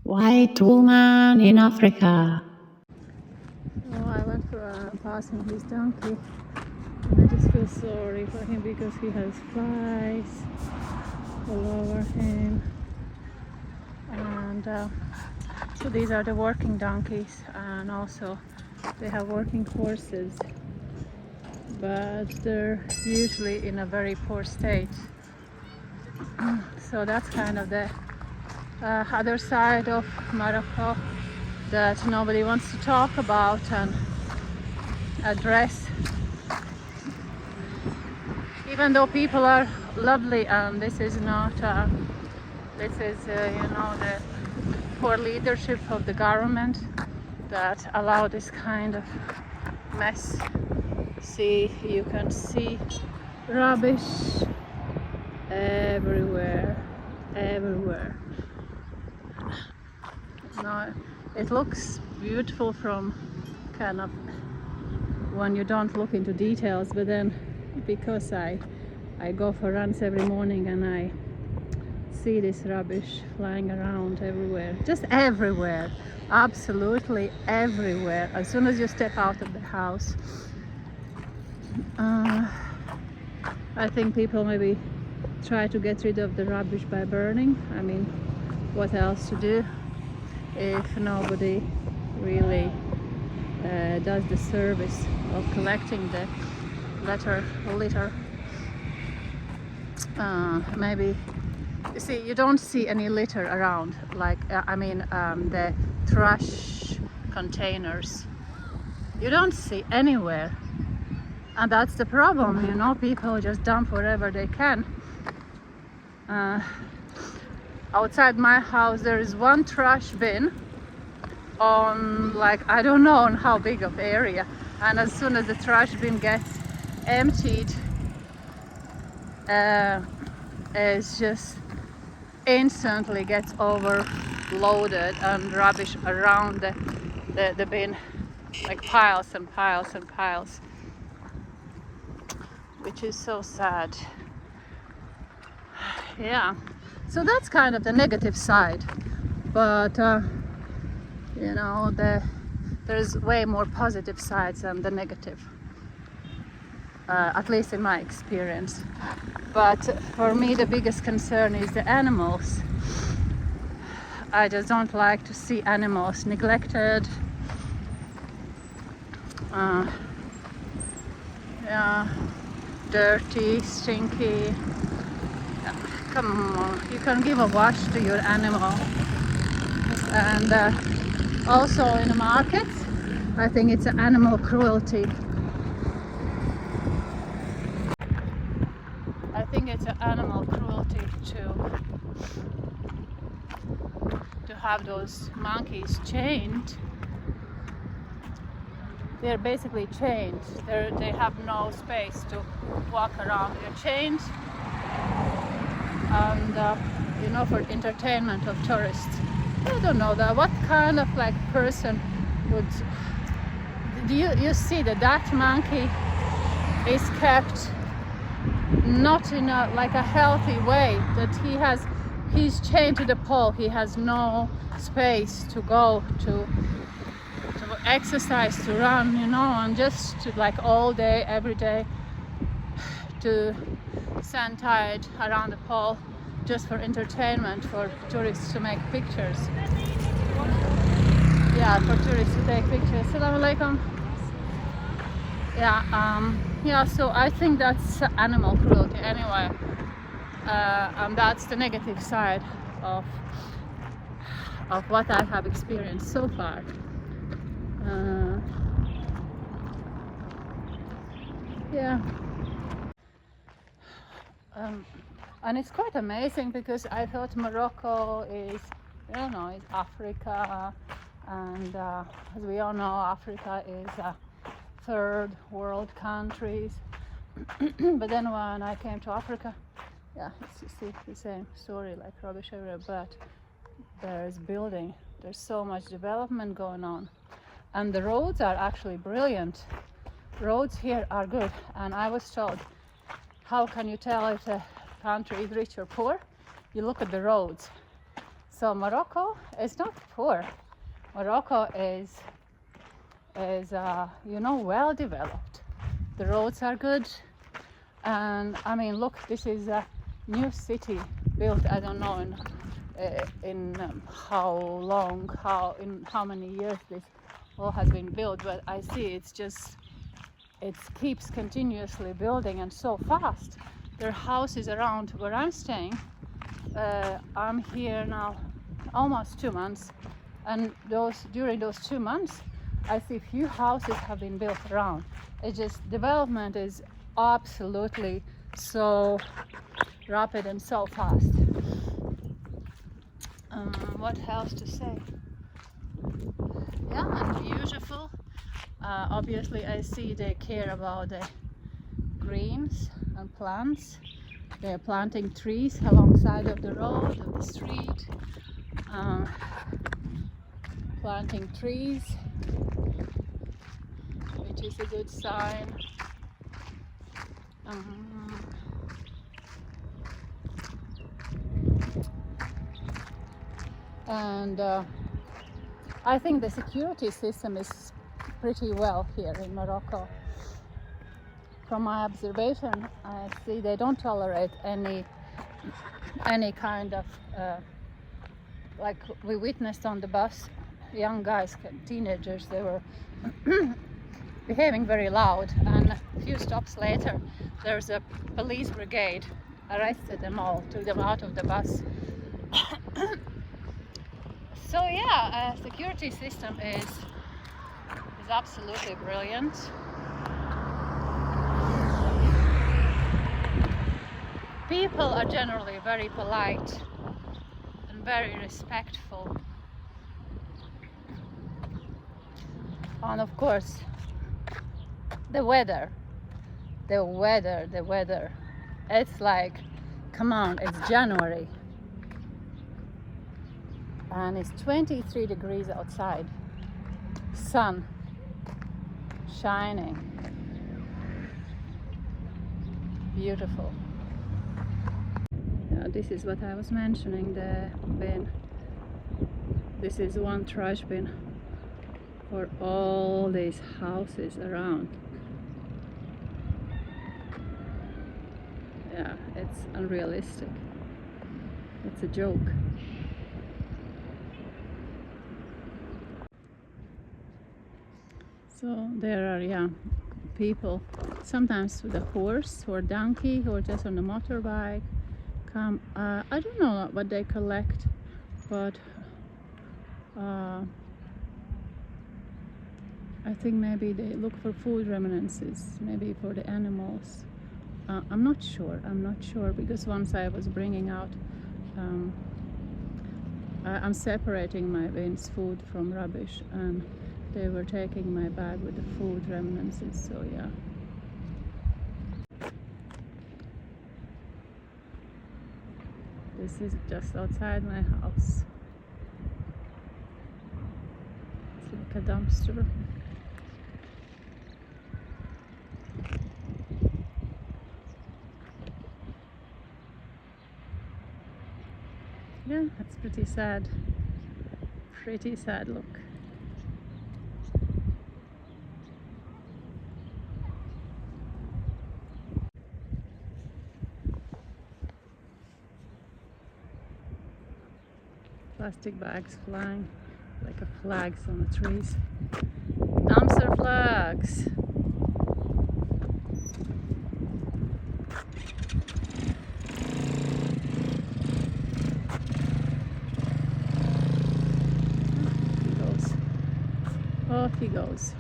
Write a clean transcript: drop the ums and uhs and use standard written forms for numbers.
White woman in Africa. Oh, I went for passing his donkey, and I just feel sorry for him because he has flies all over him. And so these are the working donkeys, and also they have working horses, but they're usually in a very poor state. So that's kind of the other side of Morocco that nobody wants to talk about and address. Even though people are lovely, and this is not, this is, the poor leadership of the government that allow this kind of mess. See, you can see rubbish everywhere. No, it looks beautiful from kind of when you don't look into details, but then because I go for runs every morning and I see this rubbish flying around everywhere, just everywhere, absolutely everywhere. As soon as you step out of the house, I think people maybe try to get rid of the rubbish by burning. I mean, what else to do if nobody really does the service of collecting the litter. Maybe you see, you don't see any litter around, like the trash containers, you don't see anywhere, and that's the problem. People just dump wherever they can. Outside my house there is one trash bin on, like, I don't know on how big of area, and as soon as the trash bin gets emptied, it's just instantly gets overloaded and rubbish around the bin, like piles and piles and piles, which is so sad. Yeah, so that's kind of the negative side, but there's way more positive sides than the negative, at least in my experience. But for me the biggest concern is the animals. I just don't like to see animals neglected. Dirty, stinky. Come on, you can give a wash to your animal. And also in the market, I think it's animal cruelty. I think it's animal cruelty to have those monkeys chained. They're basically chained. They have no space to walk around. They're chained, and for entertainment of tourists. I don't know what kind of person would. Do you see that monkey is kept not in a healthy way, that he's chained to the pole. He has no space to go to exercise, to run, and just to, all day, every day, to stand tied around the pole just for entertainment, for tourists to make pictures. Yeah, for tourists to take pictures. Assalamu alaikum. Yeah, so I think that's animal cruelty anyway, and that's the negative side of what I have experienced so far. Yeah. And it's quite amazing because I thought Morocco is, is Africa, and as we all know, Africa is a third world countries. But then when I came to Africa, it's the same story, like rubbish everywhere, but there's so much development going on, and the roads are actually brilliant. Roads here are good, and I was told, how can you tell if a country is rich or poor? You look at the roads. So Morocco is not poor. Morocco is well developed. The roads are good, and I mean, look, this is a new city built. I don't know in how many years this all has been built, but I see it keeps continuously building, and so fast. There are houses around where I'm staying. I'm here now almost 2 months, and during those 2 months I see few houses have been built around. It's just development is absolutely so rapid and so fast. What else to say? Yeah, and beautiful. Obviously I see they care about the greens and plants. They're planting trees alongside of the road, of the street. Planting trees, which is a good sign. And I think the security system is pretty well here in Morocco. From my observation, I see they don't tolerate any kind of like we witnessed on the bus, young guys, teenagers, they were behaving very loud, and a few stops later there's a police brigade arrested them all, took them out of the bus. So yeah, security system is absolutely brilliant. People are generally very polite and very respectful. And of course, the weather. It's like, come on, it's January. And it's 23 degrees outside. Sun shining. Beautiful. This is what I was mentioning, the bin. This is one trash bin for all these houses around. Yeah, it's unrealistic. It's a joke. So there are people, sometimes with a horse or donkey or just on a motorbike. I don't know what they collect, but I think maybe they look for food reminiscences, maybe for the animals. I'm not sure because once I was bringing out, I'm separating my bins, food from rubbish, and they were taking my bag with the food reminiscences, so yeah. This is just outside my house. It's like a dumpster. Yeah, that's pretty sad. Pretty sad look. Plastic bags flying like a flags on the trees. Dumpster flags. Off he goes.